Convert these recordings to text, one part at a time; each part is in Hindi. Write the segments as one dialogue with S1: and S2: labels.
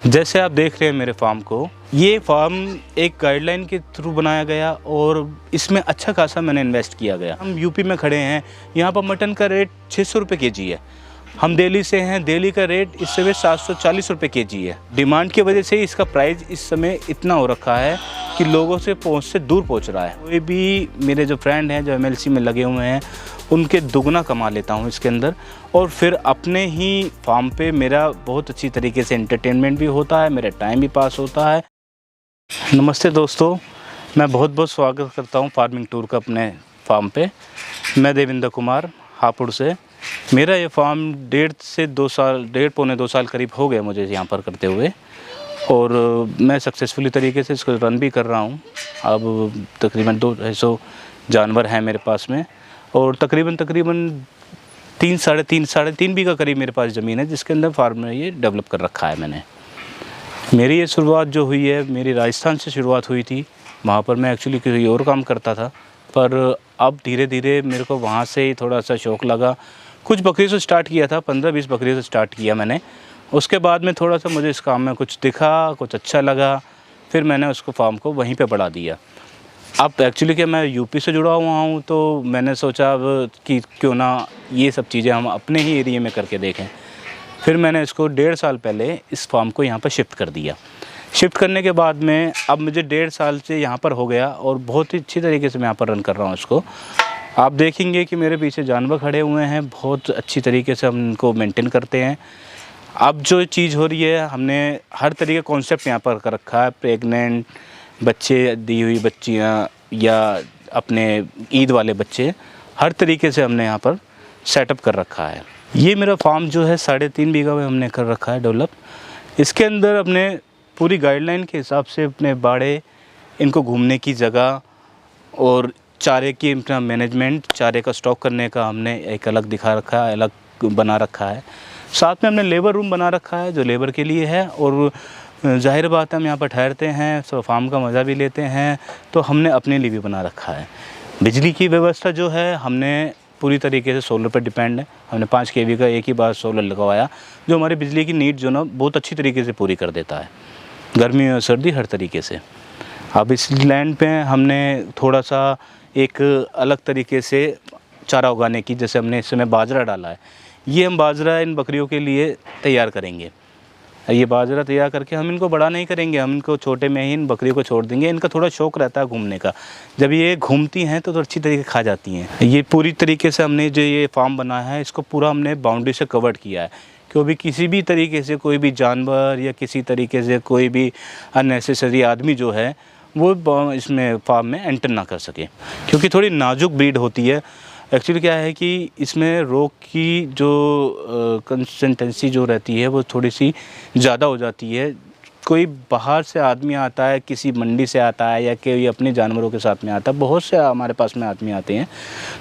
S1: जैसे आप देख रहे हैं मेरे फार्म को, ये फार्म एक गाइडलाइन के थ्रू बनाया गया और इसमें अच्छा खासा मैंने इन्वेस्ट किया गया। हम यूपी में खड़े हैं, यहाँ पर मटन का रेट 600 रुपये केजी है। हम दिल्ली से हैं, दिल्ली का रेट इस समय 740 रुपये केजी है। डिमांड की वजह से इसका प्राइस इस समय इतना हो रखा है कि लोगों से पहुँच से दूर पहुँच रहा है। कोई भी मेरे जो फ्रेंड हैं जो MLC में लगे हुए हैं, उनके दुगना कमा लेता हूँ इसके अंदर, और फिर अपने ही फार्म पे मेरा बहुत अच्छी तरीके से एंटरटेनमेंट भी होता है, मेरा टाइम भी पास होता है। नमस्ते दोस्तों, मैं बहुत बहुत स्वागत करता हूँ फार्मिंग टूर का अपने फार्म पे। मैं देवेंद्र कुमार हापुड़ से। मेरा ये फार्म डेढ़ पौने 2 साल करीब हो गए मुझे यहाँ पर करते हुए, और मैं सक्सेसफुली तरीके से इसको रन भी कर रहा हूँ। अब तकरीबन 200 जानवर हैं मेरे पास में, और तकरीबन 3 साढ़े तीन बीघा करीब मेरे पास ज़मीन है, जिसके अंदर फार्म में ये डेवलप कर रखा है मैंने। मेरी ये शुरुआत जो हुई है, मेरी राजस्थान से शुरुआत हुई थी। वहाँ पर मैं एक्चुअली किसी और काम करता था, पर अब धीरे धीरे मेरे को वहाँ से ही थोड़ा सा शौक़ लगा। कुछ बकरियों से स्टार्ट किया था, 15-20 बकरियों से स्टार्ट किया मैंने। उसके बाद में थोड़ा सा मुझे इस काम में कुछ दिखा, कुछ अच्छा लगा, फिर मैंने उसको फार्म को वहीं पे बढ़ा दिया। अब एक्चुअली कि मैं यूपी से जुड़ा हुआ हूँ, तो मैंने सोचा अब कि क्यों ना ये सब चीज़ें हम अपने ही एरिया में करके देखें। फिर मैंने इसको 1.5 साल पहले इस फार्म को यहाँ पर शिफ्ट कर दिया। शिफ्ट करने के बाद में अब मुझे 1.5 साल से यहाँ पर हो गया, और बहुत ही अच्छी तरीके से मैं यहाँ पर रन कर रहा हूँ इसको। आप देखेंगे कि मेरे पीछे जानवर खड़े हुए हैं, बहुत अच्छी तरीके से हम इनको मेंटेन करते हैं। अब जो चीज़ हो रही है, हमने हर तरीके का कॉन्सेप्ट यहाँ पर कर रखा है। प्रेग्नेंट बच्चे, दी हुई बच्चियाँ, या अपने ईद वाले बच्चे, हर तरीके से हमने यहाँ पर सेटअप कर रखा है। ये मेरा फार्म जो है 3.5 बीघा में हमने कर रखा है डेवलप। इसके अंदर अपने पूरी गाइडलाइन के हिसाब से अपने बाड़े, इनको घूमने की जगह और चारे की अपना मैनेजमेंट, चारे का स्टॉक करने का हमने एक अलग दिखा रखा है, अलग बना रखा है। साथ में हमने लेबर रूम बना रखा है जो लेबर के लिए है, और जाहिर बात है हम यहाँ पर ठहरते हैं, सो फार्म का मज़ा भी लेते हैं, तो हमने अपने लिए भी बना रखा है। बिजली की व्यवस्था जो है, हमने पूरी तरीके से सोलर पर डिपेंड है। हमने 5 kV का एक ही बार सोलर लगवाया, जो हमारी बिजली की नीड जो ना बहुत अच्छी तरीके से पूरी कर देता है, गर्मी और सर्दी हर तरीके से। अब इस लैंड पे हमने थोड़ा सा एक अलग तरीके से चारा उगाने की, जैसे हमने इस समय बाजरा डाला है, ये हम बाजरा इन बकरियों के लिए तैयार करेंगे। ये बाजरा तैयार करके हम इनको बड़ा नहीं करेंगे, हम इनको छोटे में ही इन बकरियों को छोड़ देंगे। इनका थोड़ा शौक़ रहता है घूमने का, जब ये घूमती हैं तो अच्छी तरीके खा जाती हैं। ये पूरी तरीके से हमने जो ये फार्म बनाया है, इसको पूरा हमने बाउंड्री से कवर्ड किया है, क्योंकि किसी भी तरीके से कोई भी जानवर या किसी तरीके से कोई भी अननेसेसरी आदमी जो है वो इसमें फार्म में एंटर ना कर सके, क्योंकि थोड़ी नाजुक ब्रीड होती है। एक्चुअली क्या है कि इसमें रोग की जो कंसिस्टेंसी जो रहती है वो थोड़ी सी ज़्यादा हो जाती है। कोई बाहर से आदमी आता है, किसी मंडी से आता है, या कोई अपने जानवरों के साथ में आता है, बहुत से हमारे पास में आदमी आते हैं,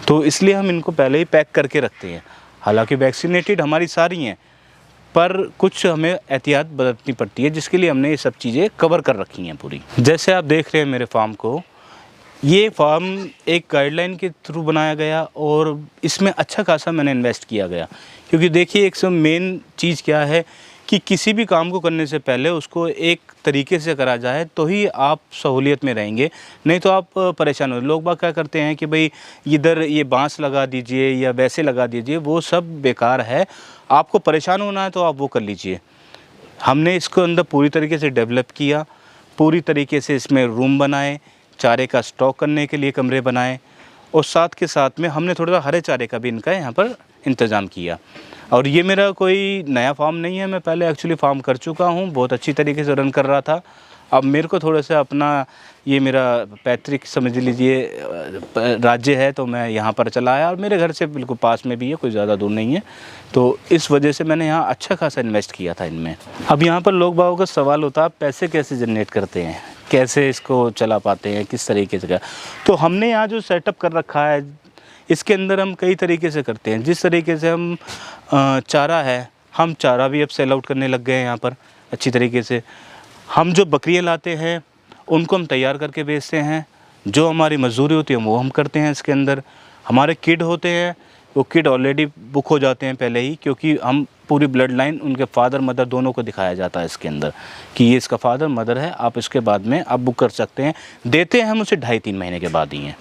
S1: तो इसलिए हम इनको पहले ही पैक करके रखते हैं। हालांकि वैक्सीनेटेड हमारी सारी हैं, पर कुछ हमें एहतियात बरतनी पड़ती है, जिसके लिए हमने ये सब चीज़ें कवर कर रखी हैं पूरी। जैसे आप देख रहे हैं मेरे फार्म को, ये फार्म एक गाइडलाइन के थ्रू बनाया गया, और इसमें अच्छा खासा मैंने इन्वेस्ट किया गया। क्योंकि देखिए, एक सब मेन चीज़ क्या है कि किसी भी काम को करने से पहले उसको एक तरीके से करा जाए, तो ही आप सहूलियत में रहेंगे, नहीं तो आप परेशान हो। लोग बाग क्या करते हैं कि भाई इधर ये बांस लगा दीजिए या वैसे लगा दीजिए, वो सब बेकार है। आपको परेशान होना है तो आप वो कर लीजिए। हमने इसको अंदर पूरी तरीके से डेवलप किया, पूरी तरीके से इसमें रूम बनाए, चारे का स्टॉक करने के लिए कमरे बनाए, और साथ के साथ में हमने थोड़ा सा हरे चारे का भी इनका यहाँ पर इंतज़ाम किया। और ये मेरा कोई नया फार्म नहीं है, मैं पहले एक्चुअली फार्म कर चुका हूँ, बहुत अच्छी तरीके से रन कर रहा था। अब मेरे को थोड़ा सा अपना, ये मेरा पैतृक समझ लीजिए राज्य है, तो मैं यहाँ पर चला आया, और मेरे घर से बिल्कुल पास में भी है, कोई ज़्यादा दूर नहीं है, तो इस वजह से मैंने यहाँ अच्छा खासा इन्वेस्ट किया था इनमें। अब यहाँ पर लोग बागों का सवाल होता है, पैसे कैसे जनरेट करते हैं, कैसे इसको चला पाते हैं, किस तरीके से। तो हमने यहाँ जो सेटअप कर रखा है, इसके अंदर हम कई तरीके से करते हैं। जिस तरीके से हम चारा है, हम चारा भी अब सेल आउट करने लग गए हैं यहाँ पर अच्छी तरीके से। हम जो बकरियाँ लाते हैं उनको हम तैयार करके बेचते हैं, जो हमारी मजदूरी होती है वो हम करते हैं। इसके अंदर हमारे किड होते हैं, वो किड ऑलरेडी बुक हो जाते हैं पहले ही, क्योंकि हम पूरी ब्लड लाइन उनके फादर मदर दोनों को दिखाया जाता है इसके अंदर कि ये इसका फादर मदर है, आप इसके बाद में आप बुक कर सकते हैं। देते हैं हम उसे 2.5-3 महीने के बाद ही हैं।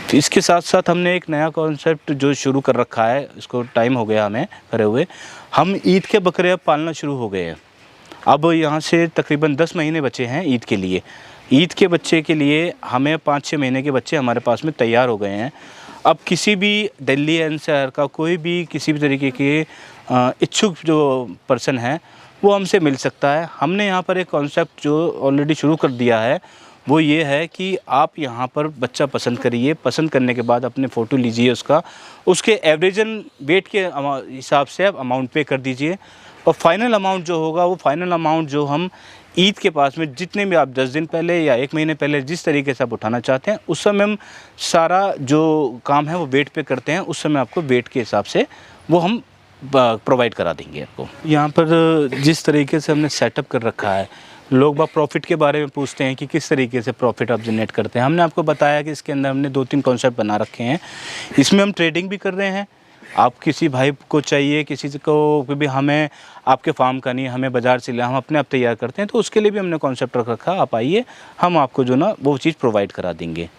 S1: तो इसके साथ साथ हमने एक नया कॉन्सेप्ट जो शुरू कर रखा है, इसको टाइम हो गया हमें करे हुए, हम ईद के बकरे अब पालना शुरू हो गए हैं। अब यहाँ से तकरीबन 10 महीने बचे हैं ईद के लिए। ईद के बच्चे के लिए हमें 5-6 महीने के बच्चे हमारे पास में तैयार हो गए हैं। अब किसी भी दिल्ली एनसीआर का कोई भी किसी भी तरीके के इच्छुक जो पर्सन है वो हमसे मिल सकता है। हमने यहाँ पर एक कॉन्सेप्ट जो ऑलरेडी शुरू कर दिया है वो ये है कि आप यहाँ पर बच्चा पसंद करिए, पसंद करने के बाद अपने फ़ोटो लीजिए उसके एवरेजन वेट के हिसाब से आप अमाउंट पे कर दीजिए, और फाइनल अमाउंट जो होगा वो फाइनल अमाउंट जो हम ईद के पास में जितने भी आप 10 दिन पहले या 1 महीने पहले जिस तरीके से आप उठाना चाहते हैं उस समय हम सारा जो काम है वो वेट पे करते हैं। उस समय आपको वेट के हिसाब से वो हम प्रोवाइड करा देंगे आपको। यहाँ पर जिस तरीके से हमने सेटअप कर रखा है, लोग बाग प्रॉफिट के बारे में पूछते हैं कि किस तरीके से प्रॉफिट आप जनरेट करते हैं। हमने आपको बताया कि इसके अंदर हमने 2-3 कॉन्सेप्ट बना रखे हैं। इसमें हम ट्रेडिंग भी कर रहे हैं। आप किसी भाई को चाहिए, किसी को भी हमें आपके फार्म का नहीं, हमें बाज़ार से ले, हम अपने आप तैयार करते हैं, तो उसके लिए भी हमने कॉन्सेप्ट रख रखा। आप आइए, हम आपको जो ना वो चीज़ प्रोवाइड करा देंगे।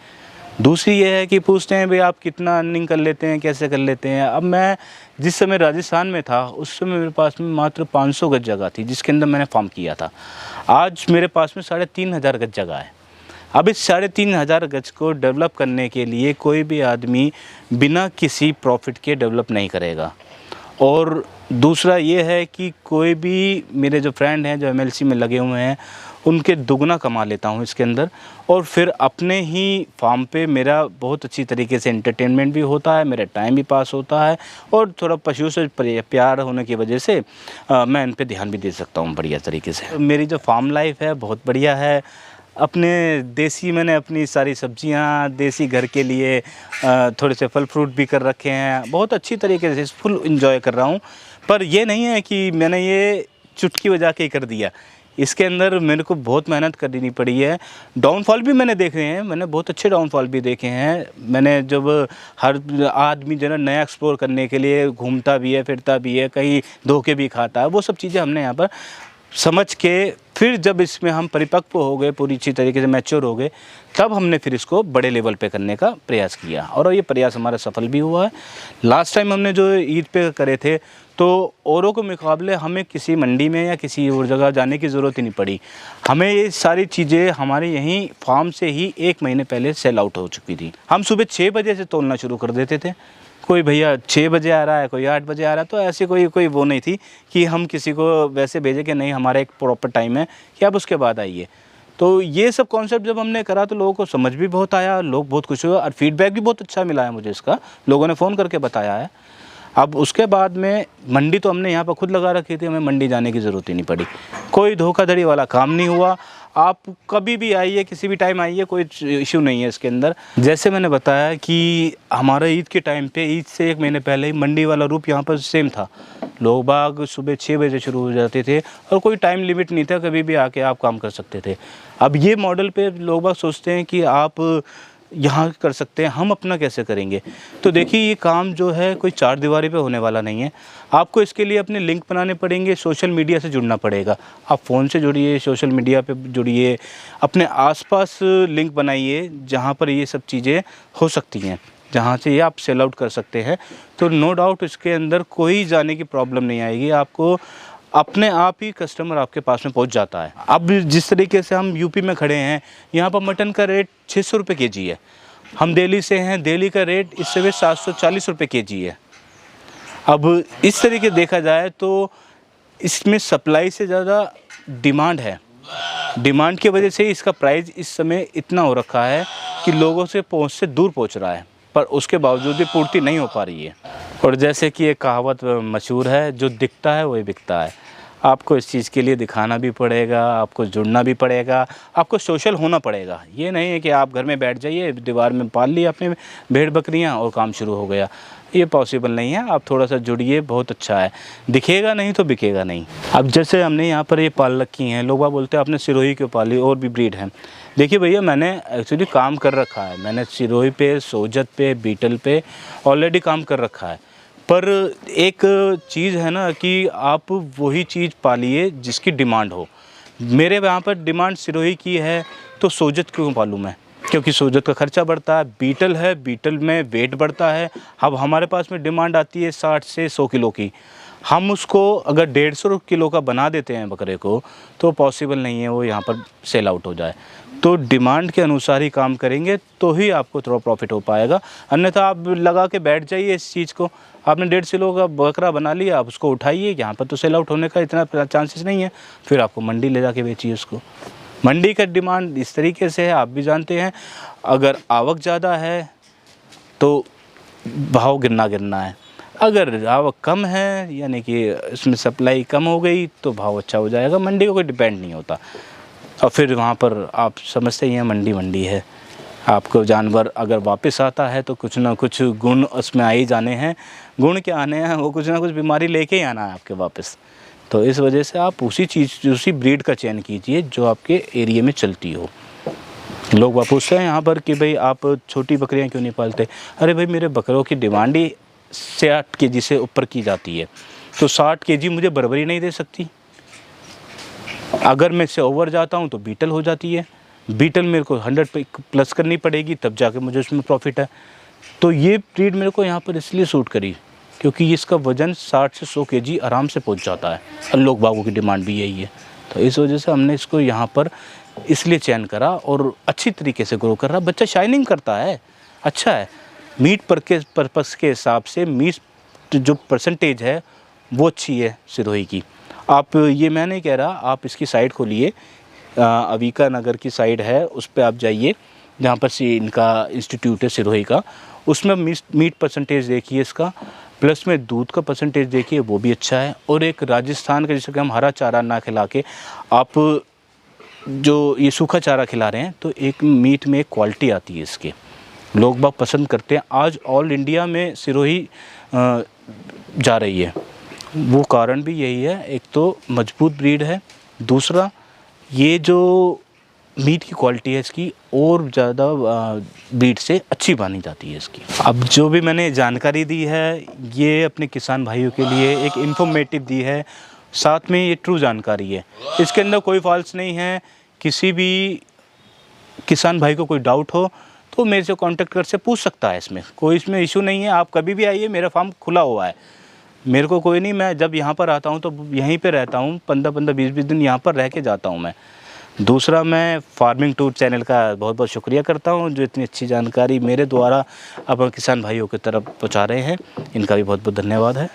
S1: दूसरी ये है कि पूछते हैं भाई आप कितना अर्निंग कर लेते हैं, कैसे कर लेते हैं। अब मैं जिस समय राजस्थान में था उस समय मेरे पास में मात्र 500 गज जगह थी जिसके अंदर मैंने फार्म किया था। आज मेरे पास में 3,500 गज जगह है। अब इस 3,500 गज को डेवलप करने के लिए कोई भी आदमी बिना किसी प्रॉफिट के डेवलप नहीं करेगा। और दूसरा ये है कि कोई भी मेरे जो फ्रेंड हैं जो एमएलसी में लगे हुए हैं उनके दुगना कमा लेता हूँ इसके अंदर, और फिर अपने ही फार्म पे मेरा बहुत अच्छी तरीके से एंटरटेनमेंट भी होता है, मेरा टाइम भी पास होता है, और थोड़ा पशुओं से प्यार होने की वजह से मैं इन पे ध्यान भी दे सकता हूँ बढ़िया तरीके से। मेरी जो फार्म लाइफ है बहुत बढ़िया है। अपने देसी मैंने अपनी सारी सब्जियां देसी घर के लिए थोड़े से फल फ्रूट भी कर रखे हैं। बहुत अच्छी तरीके से फुल एंजॉय कर रहा हूं। पर ये नहीं है कि मैंने ये चुटकी बजा के कर दिया। इसके अंदर मेरे को बहुत मेहनत करनी पड़ी है। डाउनफॉल भी मैंने देखे हैं, मैंने बहुत अच्छे डाउनफॉल भी देखे हैं। मैंने जब हर आदमी जो है नया एक्सप्लोर करने के लिए घूमता भी है, फिरता भी है, कहीं धोखे भी खाता है, वो सब चीज़ें हमने यहाँ पर समझ के फिर जब इसमें हम परिपक्व हो गए, पूरी अच्छी तरीके से मैच्योर हो गए, तब हमने फिर इसको बड़े लेवल पे करने का प्रयास किया, और ये प्रयास हमारा सफल भी हुआ है। लास्ट टाइम हमने जो ईद पे करे थे तो औरों के मुकाबले हमें किसी मंडी में या किसी और जगह जाने की ज़रूरत ही नहीं पड़ी। हमें ये सारी चीज़ें हमारे यहीं फार्म से ही 1 महीने पहले सेल आउट हो चुकी थी। हम सुबह 6 बजे से तोलना शुरू कर देते थे। कोई भैया 6 बजे आ रहा है, कोई 8 बजे आ रहा है, तो ऐसी कोई वो नहीं थी कि हम किसी को वैसे भेजें कि नहीं हमारा एक प्रॉपर टाइम है कि आप उसके बाद आइए। तो ये सब कॉन्सेप्ट जब हमने करा तो लोगों को समझ भी बहुत आया, लोग बहुत खुश हुए, और फीडबैक भी बहुत अच्छा मिला है मुझे इसका। लोगों ने फ़ोन करके बताया है। अब उसके बाद में मंडी तो हमने यहाँ पर खुद लगा रखी थी, हमें मंडी जाने की ज़रूरत ही नहीं पड़ी। कोई धोखाधड़ी वाला काम नहीं हुआ। आप कभी भी आइए, किसी भी टाइम आइए, कोई इशू नहीं है इसके अंदर। जैसे मैंने बताया कि हमारा ईद के टाइम पे, ईद से 1 महीने पहले ही मंडी वाला रूप यहाँ पर सेम था। लोग बाग सुबह 6 बजे शुरू हो जाते थे और कोई टाइम लिमिट नहीं था, कभी भी आके आप काम कर सकते थे। अब ये मॉडल पे लोग बाग सोचते हैं कि आप यहाँ कर सकते हैं, हम अपना कैसे करेंगे। तो देखिए ये काम जो है कोई 4 दीवारी पे होने वाला नहीं है। आपको इसके लिए अपने लिंक बनाने पड़ेंगे, सोशल मीडिया से जुड़ना पड़ेगा। आप फ़ोन से जुड़िए, सोशल मीडिया पे जुड़िए, अपने आसपास लिंक बनाइए जहाँ पर ये सब चीज़ें हो सकती हैं, जहाँ से ये आप सेल आउट कर सकते हैं। तो नो डाउट इसके अंदर कोई जाने की प्रॉब्लम नहीं आएगी। आपको अपने आप ही कस्टमर आपके पास में पहुंच जाता है। अब जिस तरीके से हम यूपी में खड़े हैं, यहाँ पर मटन का रेट 600 रुपये केजी है। हम दिल्ली से हैं, दिल्ली का रेट इस समय 740 रुपये केजी है। अब इस तरीके देखा जाए तो इसमें सप्लाई से ज़्यादा डिमांड है। डिमांड की वजह से इसका प्राइस इस समय इतना हो रखा है कि लोगों से पहुँच से दूर पहुँच रहा है, पर उसके बावजूद भी पूर्ति नहीं हो पा रही है। और जैसे कि एक कहावत मशहूर है, जो दिखता है वही बिकता है। आपको इस चीज़ के लिए दिखाना भी पड़ेगा, आपको जुड़ना भी पड़ेगा, आपको सोशल होना पड़ेगा। ये नहीं है कि आप घर में बैठ जाइए, दीवार में पाल लिया अपने भेड़ बकरियां और काम शुरू हो गया। ये पॉसिबल नहीं है। आप थोड़ा सा जुड़िए, बहुत अच्छा है, दिखेगा नहीं तो बिकेगा नहीं। अब जैसे हमने यहाँ पर ये पाल रखी हैं, लोग बोलते हैं आपने सिरोही क्यों पाली, और भी ब्रीड हैं। देखिए भैया, मैंने एक्चुअली काम कर रखा है, मैंने सिरोही पे, सोजत पे, बीटल पे ऑलरेडी काम कर रखा है। पर एक चीज़ है ना कि आप वही चीज़ पालिए जिसकी डिमांड हो। मेरे यहाँ पर डिमांड सिरोही की है तो सोजत क्यों पालूँ मैं, क्योंकि सोजत का खर्चा बढ़ता है। बीटल है, बीटल में वेट बढ़ता है। अब हमारे पास में डिमांड आती है 60 से 100 किलो की, हम उसको अगर 150 किलो का बना देते हैं बकरे को, तो पॉसिबल नहीं है वो यहाँ पर सेल आउट हो जाए। तो डिमांड के अनुसार ही काम करेंगे तो ही आपको थोड़ा प्रॉफिट हो पाएगा, अन्यथा आप लगा के बैठ जाइए इस चीज़ को। आपने 150 किलो का बकरा बना लिया, आप उसको उठाइए, यहाँ पर तो सेल आउट होने का इतना चांसेस नहीं है, फिर आपको मंडी ले जाके बेचिए उसको। मंडी का डिमांड इस तरीके से है, आप भी जानते हैं, अगर आवक ज़्यादा है तो भाव गिरना है, अगर आवक कम है यानी कि इसमें सप्लाई कम हो गई तो भाव अच्छा हो जाएगा। मंडी का कोई डिपेंड नहीं होता। और फिर वहाँ पर आप समझते ही हैं मंडी है, आपको जानवर अगर वापस आता है तो कुछ ना कुछ गुण उसमें आ ही जाने हैं। गुण क्या आने हैं, वो कुछ ना कुछ बीमारी लेके ही आना है आपके वापस। तो इस वजह से आप उसी ब्रीड का चयन कीजिए जो आपके एरिया में चलती हो। लोग पूछते हैं यहाँ पर कि भाई आप छोटी बकरियाँ क्यों नहीं पालते। अरे भाई, मेरे बकरों की डिमांड ही 60 केजी से ऊपर की जाती है, तो 60 केजी मुझे बराबरी नहीं दे सकती। अगर मैं इससे ओवर जाता हूँ तो बीटल हो जाती है, बीटल मेरे को 100 प्लस करनी पड़ेगी, तब जाके मुझे उसमें प्रॉफिट है। तो ये ब्रीड मेरे को यहाँ पर इसलिए सूट करी क्योंकि इसका वज़न 60 से 100 केजी आराम से पहुँच जाता है, और लोग बागों की डिमांड भी यही है। तो इस वजह से हमने इसको यहाँ पर इसलिए चयन करा, और अच्छी तरीके से ग्रो कर रहा। बच्चा शाइनिंग करता है, अच्छा है। मीट पर्पस के हिसाब से मीट जो परसेंटेज है वो अच्छी है सिरोही की। आप ये मैं नहीं कह रहा, आप इसकी साइड खोलिए, अविका नगर की साइड है, उस पर आप जाइए जहाँ पर से इनका इंस्टीट्यूट है सिरोही का, उसमें मीट परसेंटेज देखिए इसका, प्लस में दूध का परसेंटेज देखिए, वो भी अच्छा है। और एक राजस्थान का, जैसे कि हम हरा चारा ना खिला के आप जो ये सूखा चारा खिला रहे हैं, तो एक मीट में एक क्वालिटी आती है इसके, लोग बहुत पसंद करते हैं। आज ऑल इंडिया में सिरोही जा रही है, वो कारण भी यही है, एक तो मजबूत ब्रीड है, दूसरा ये जो मीट की क्वालिटी है इसकी और ज़्यादा ब्रीड से अच्छी मानी जाती है इसकी। अब जो भी मैंने जानकारी दी है ये अपने किसान भाइयों के लिए एक इन्फॉर्मेटिव दी है, साथ में ये ट्रू जानकारी है, इसके अंदर कोई फॉल्स नहीं है। किसी भी किसान भाई को कोई डाउट हो तो मेरे से कांटेक्ट कर से पूछ सकता है, इसमें कोई इशू नहीं है। आप कभी भी आइए, मेरा फार्म खुला हुआ है, मेरे को कोई नहीं, मैं जब यहाँ पर आता हूँ तो यहीं पे रहता हूँ, 15-15 20-20 दिन यहाँ पर रह के जाता हूँ मैं। दूसरा, मैं फार्मिंग टूर चैनल का बहुत बहुत शुक्रिया करता हूँ जो इतनी अच्छी जानकारी मेरे द्वारा अब किसान भाइयों की तरफ पहुँचा रहे हैं, इनका भी बहुत बहुत धन्यवाद है।